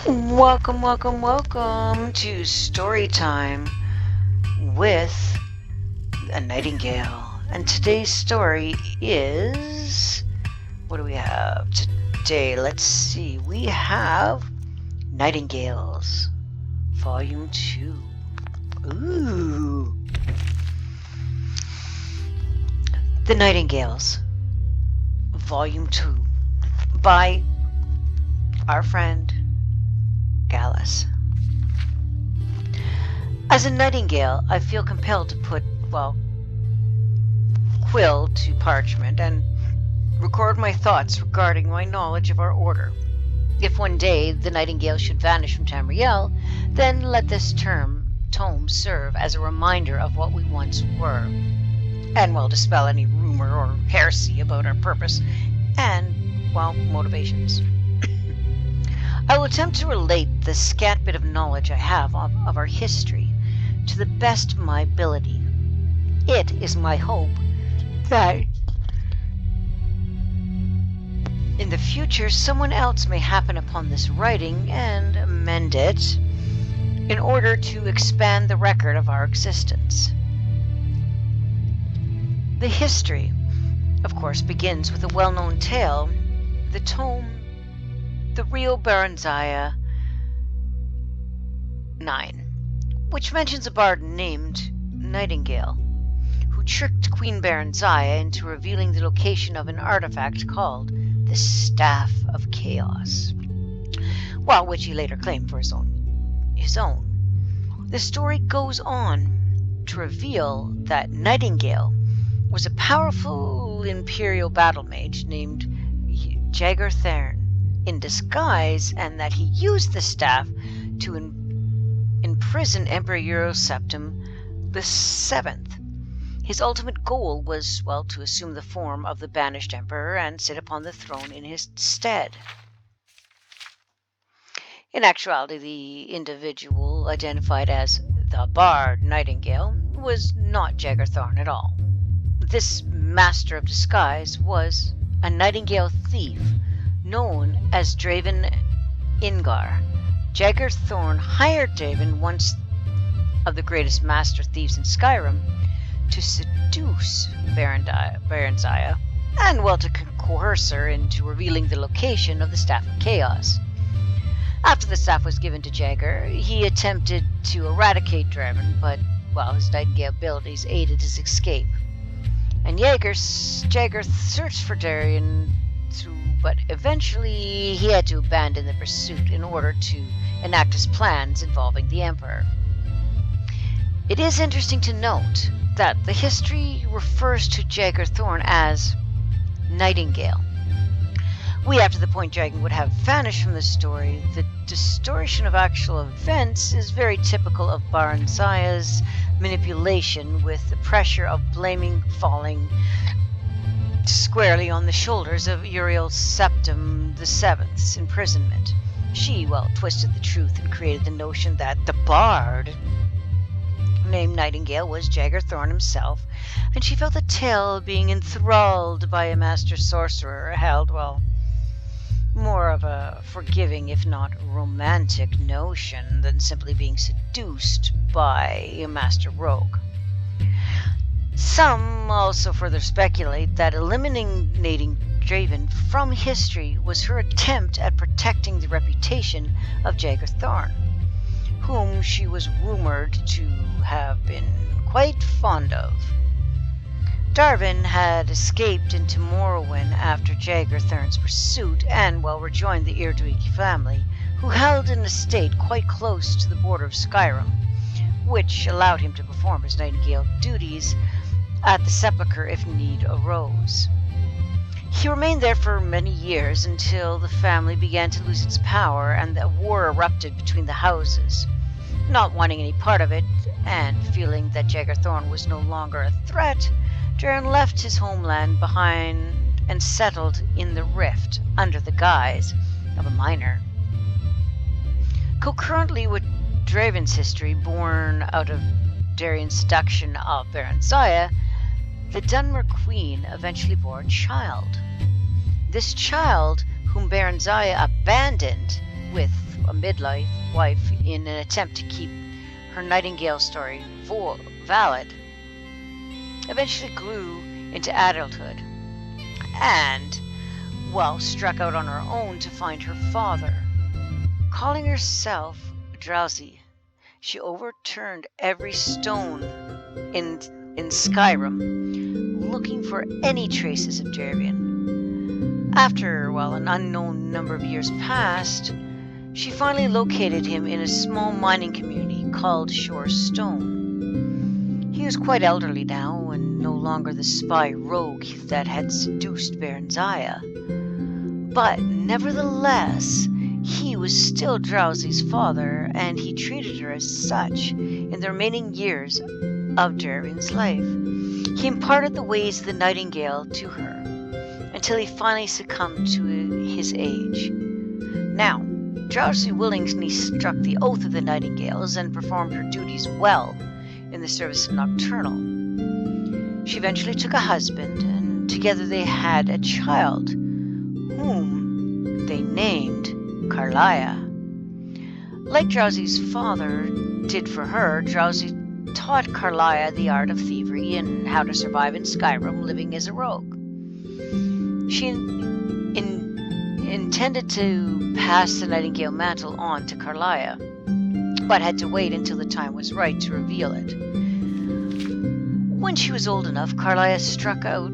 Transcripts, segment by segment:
Welcome to story time with a Nightingale. And today's story is. What do we have today? Let's see. We have Nightingales, Volume 2. Ooh. The Nightingales, Volume 2, by our friend Gallus. As a nightingale, I feel compelled to put, quill to parchment and record my thoughts regarding my knowledge of our order. If one day the nightingale should vanish from Tamriel, then let this tome serve as a reminder of what we once were, and dispel any rumor or heresy about our purpose and, motivations. I will attempt to relate the scant bit of knowledge I have of our history to the best of my ability. It is my hope that in the future someone else may happen upon this writing and amend it in order to expand the record of our existence. The history, of course, begins with a well-known tale, the tome The Real Baranziah 9, which mentions a bard named Nightingale, who tricked Queen Baranziah into revealing the location of an artifact called the Staff of Chaos, which he later claimed for his own. The story goes on to reveal that Nightingale was a powerful imperial battle mage named Jager Thern in disguise, and that he used the staff to imprison Emperor Euroseptim the Seventh. His ultimate goal was, to assume the form of the banished emperor and sit upon the throne in his stead. In actuality, the individual identified as the Bard Nightingale was not Jager Thorn at all. This master of disguise was a Nightingale thief known as Draven Ingar. Jager Thorn hired Draven, once of the greatest master thieves in Skyrim, to seduce Baranziah and, to coerce her into revealing the location of the Staff of Chaos. After the staff was given to Jager, he attempted to eradicate Draven, but, his Nightingale abilities aided his escape. And Jager searched for Darian but eventually he had to abandon the pursuit in order to enact his plans involving the Emperor. It is interesting to note that the history refers to Jager Thorn as Nightingale. After the point Dragon would have vanished from the story, the distortion of actual events is very typical of Baranziah's manipulation, with the pressure of blaming falling squarely on the shoulders of Euroseptim the Seventh's imprisonment. She, twisted the truth and created the notion that the bard named Nightingale was Jager Thorn himself, and she felt the tale of being enthralled by a master sorcerer held, more of a forgiving, if not romantic, notion than simply being seduced by a master rogue. Some also further speculate that eliminating Draven from history was her attempt at protecting the reputation of Jager Thorn, whom she was rumored to have been quite fond of. Darwin had escaped into Morrowind after Jager Thorn's pursuit and, rejoined the Irduigi family, who held an estate quite close to the border of Skyrim, which allowed him to perform his Nightingale duties at the sepulchre if need arose. He remained there for many years until the family began to lose its power and a war erupted between the houses. Not wanting any part of it, and feeling that Jager Thorn was no longer a threat, Darren left his homeland behind and settled in the Rift under the guise of a miner. Concurrently with Draven's history, born out of Darian's seduction of Baranziah, the Dunmer Queen eventually bore a child. This child, whom Baranziah abandoned with a midlife wife in an attempt to keep her Nightingale story valid, eventually grew into adulthood and, well, struck out on her own to find her father. Calling herself Drowsy, she overturned every stone in Skyrim, looking for any traces of Darian. After, well, an unknown number of years passed, she finally located him in a small mining community called Shore Stone. He was quite elderly now and no longer the spy rogue that had seduced Baron Zaya. But nevertheless, he was still Drowsy's father, and he treated her as such in the remaining years of Darian's life. He imparted the ways of the Nightingale to her until he finally succumbed to his age. Now, Drowsy willingly struck the oath of the Nightingales and performed her duties well in the service of Nocturnal. She eventually took a husband, and together they had a child, whom they named Carlia. Like Drowsy's father did for her, Drowsy taught Carlia the art of thievery and how to survive in Skyrim living as a rogue. She intended to pass the Nightingale mantle on to Carlia, but had to wait until the time was right to reveal it. When she was old enough, Carlia struck out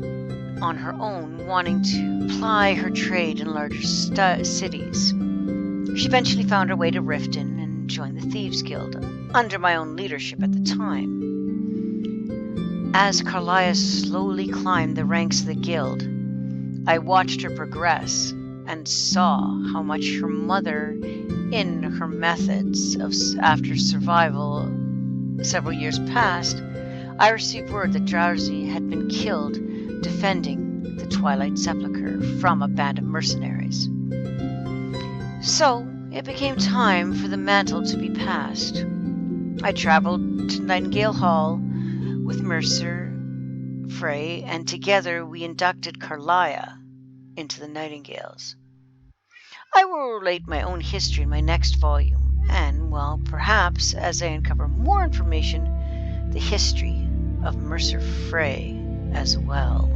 on her own, wanting to ply her trade in larger cities. She eventually found her way to Riften and joined the Thieves' Guild, under my own leadership at the time. As Carlia slowly climbed the ranks of the guild, I watched her progress and saw how much her mother, in her methods after survival several years past, I received word that Drowsy had been killed defending the Twilight Sepulchre from a band of mercenaries. So, it became time for the mantle to be passed. I traveled to Nightingale Hall with Mercer Frey, and together we inducted Carlia into the Nightingales. I will relate my own history in my next volume, and, well, perhaps as I uncover more information, the history of Mercer Frey as well.